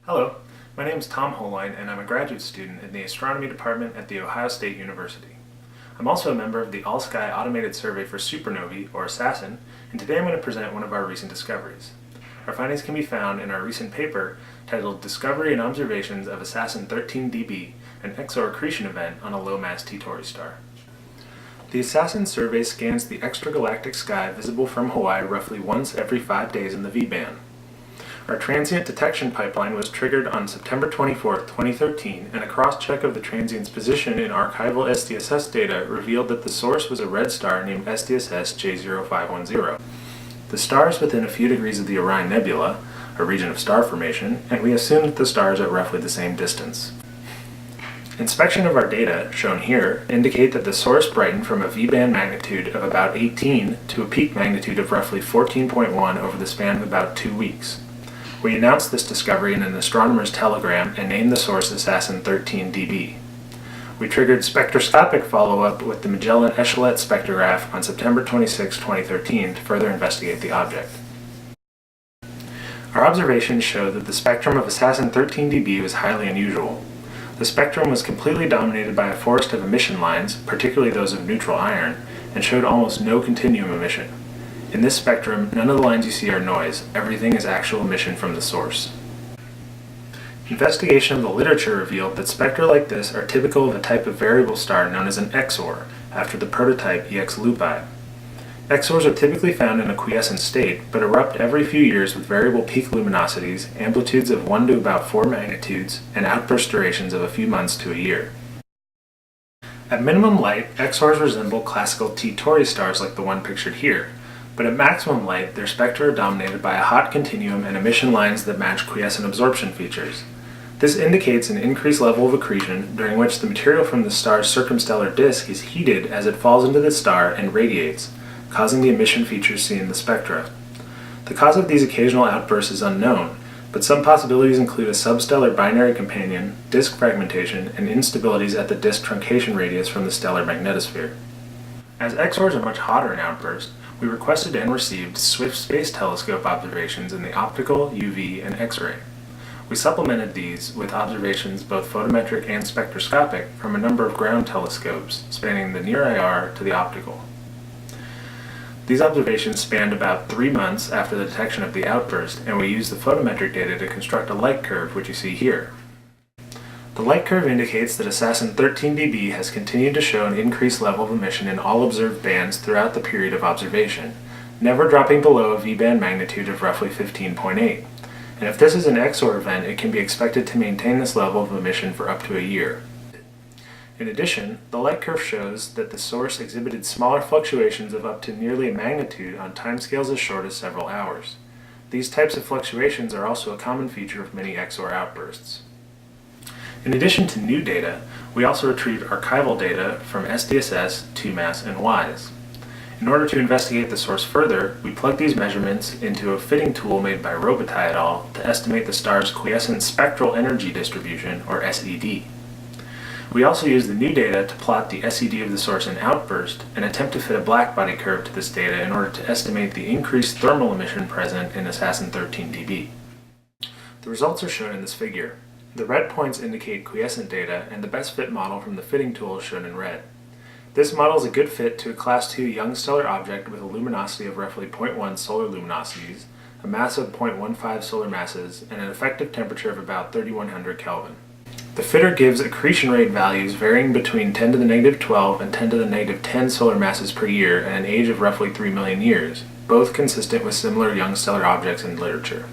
Hello, my name is Tom Holoien and I'm a graduate student in the astronomy department at The Ohio State University. I'm also a member of the All-Sky Automated Survey for Supernovae, or ASASSN, and today I'm going to present one of our recent discoveries. Our findings can be found in our recent paper titled Discovery and Observations of ASASSN-13db, an EXor Accretion Event on a Low-Mass T Tauri Star. The ASASSN survey scans the extragalactic sky visible from Hawaii roughly once every 5 days in the V-band. Our transient detection pipeline was triggered on September 24, 2013, and a cross-check of the transient's position in archival SDSS data revealed that the source was a red star named SDSS J0510. The star is within a few degrees of the Orion Nebula, a region of star formation, and we assume that the star is at roughly the same distance. Inspection of our data, shown here, indicate that the source brightened from a V-band magnitude of about 18 to a peak magnitude of roughly 14.1 over the span of about 2 weeks. We announced this discovery in an astronomer's telegram and named the source ASASSN-13db. We triggered spectroscopic follow-up with the Magellan Echelon spectrograph on September 26, 2013 to further investigate the object. Our observations show that the spectrum of ASASSN-13db was highly unusual. The spectrum was completely dominated by a forest of emission lines, particularly those of neutral iron, and showed almost no continuum emission. In this spectrum, none of the lines you see are noise. Everything is actual emission from the source. Investigation of the literature revealed that spectra like this are typical of a type of variable star known as an EXor, after the prototype EX Lupi. EXors are typically found in a quiescent state, but erupt every few years with variable peak luminosities, amplitudes of 1 to about 4 magnitudes, and outburst durations of a few months to a year. At minimum light, EXors resemble classical T Tauri stars like the one pictured here, but at maximum light, their spectra are dominated by a hot continuum and emission lines that match quiescent absorption features. This indicates an increased level of accretion during which the material from the star's circumstellar disk is heated as it falls into the star and radiates, causing the emission features seen in the spectra. The cause of these occasional outbursts is unknown, but some possibilities include a substellar binary companion, disk fragmentation, and instabilities at the disk truncation radius from the stellar magnetosphere. As EXors are much hotter in outburst, we requested and received Swift Space Telescope observations in the optical, UV, and X-ray. We supplemented these with observations both photometric and spectroscopic from a number of ground telescopes spanning the near IR to the optical. These observations spanned about 3 months after the detection of the outburst, and we used the photometric data to construct a light curve, which you see here. The light curve indicates that ASASSN-13db has continued to show an increased level of emission in all observed bands throughout the period of observation, never dropping below a V-band magnitude of roughly 15.8. And if this is an EXor event, it can be expected to maintain this level of emission for up to a year. In addition, the light curve shows that the source exhibited smaller fluctuations of up to nearly a magnitude on timescales as short as several hours. These types of fluctuations are also a common feature of many EXor outbursts. In addition to new data, we also retrieved archival data from SDSS, 2MASS, and WISE. In order to investigate the source further, we plugged these measurements into a fitting tool made by Robitaille et al. To estimate the star's quiescent spectral energy distribution, or SED. We also used the new data to plot the SED of the source in outburst and attempt to fit a blackbody curve to this data in order to estimate the increased thermal emission present in ASASSN-13db. The results are shown in this figure. The red points indicate quiescent data, and the best fit model from the fitting tool is shown in red. This model is a good fit to a Class II young stellar object with a luminosity of roughly 0.1 solar luminosities, a mass of 0.15 solar masses, and an effective temperature of about 3100 Kelvin. The fitter gives accretion rate values varying between 10 to the negative 12 and 10 to the negative 10 solar masses per year and an age of roughly 3 million years, both consistent with similar young stellar objects in literature.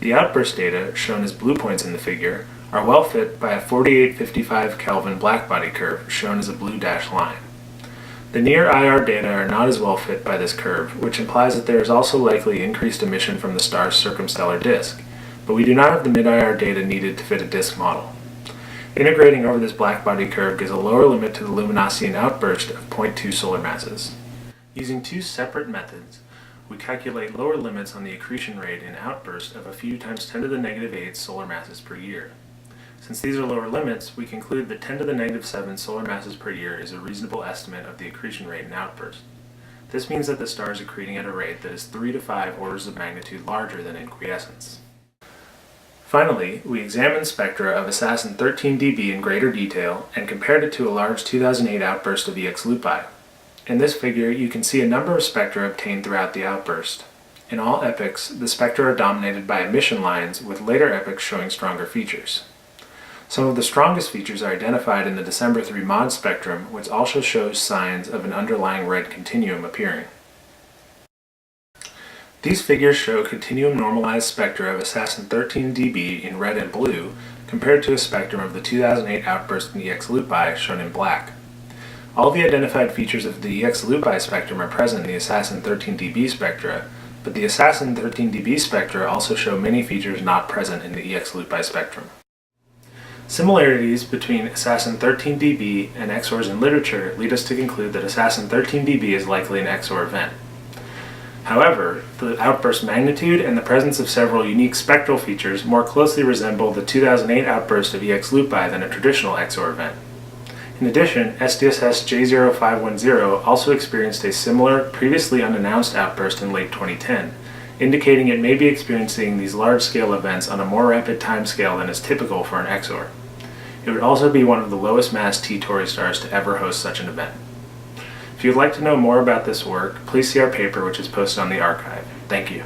The outburst data, shown as blue points in the figure, are well fit by a 4855 Kelvin blackbody curve, shown as a blue dashed line. The near IR data are not as well fit by this curve, which implies that there is also likely increased emission from the star's circumstellar disk, but we do not have the mid-IR data needed to fit a disk model. Integrating over this blackbody curve gives a lower limit to the luminosity in outburst of 0.2 solar masses. Using two separate methods, we calculate lower limits on the accretion rate in outburst of a few times 10 to the negative 8 solar masses per year. Since these are lower limits, we conclude that 10 to the negative 7 solar masses per year is a reasonable estimate of the accretion rate in outburst. This means that the star is accreting at a rate that is 3 to 5 orders of magnitude larger than in quiescence. Finally, we examined spectra of ASASSN-13db in greater detail and compared it to a large 2008 outburst of EX Lupi. In this figure, you can see a number of spectra obtained throughout the outburst. In all epochs, the spectra are dominated by emission lines, with later epochs showing stronger features. Some of the strongest features are identified in the December 3 mod spectrum, which also shows signs of an underlying red continuum appearing. These figures show continuum normalized spectra of ASASSN-13db in red and blue compared to a spectrum of the 2008 outburst in EX Lupi shown in black. All the identified features of the EX Lupi spectrum are present in the ASASSN-13db spectra, but the ASASSN-13db spectra also show many features not present in the EX Lupi spectrum. Similarities between ASASSN-13db and EXors in literature lead us to conclude that ASASSN-13db is likely an EXor event. However, the outburst magnitude and the presence of several unique spectral features more closely resemble the 2008 outburst of EX Lupi than a traditional EXor event. In addition, SDSS J0510 also experienced a similar, previously unannounced outburst in late 2010, indicating it may be experiencing these large-scale events on a more rapid timescale than is typical for an EXor. It would also be one of the lowest mass T Tauri stars to ever host such an event. If you'd like to know more about this work, please see our paper which is posted on the archive. Thank you.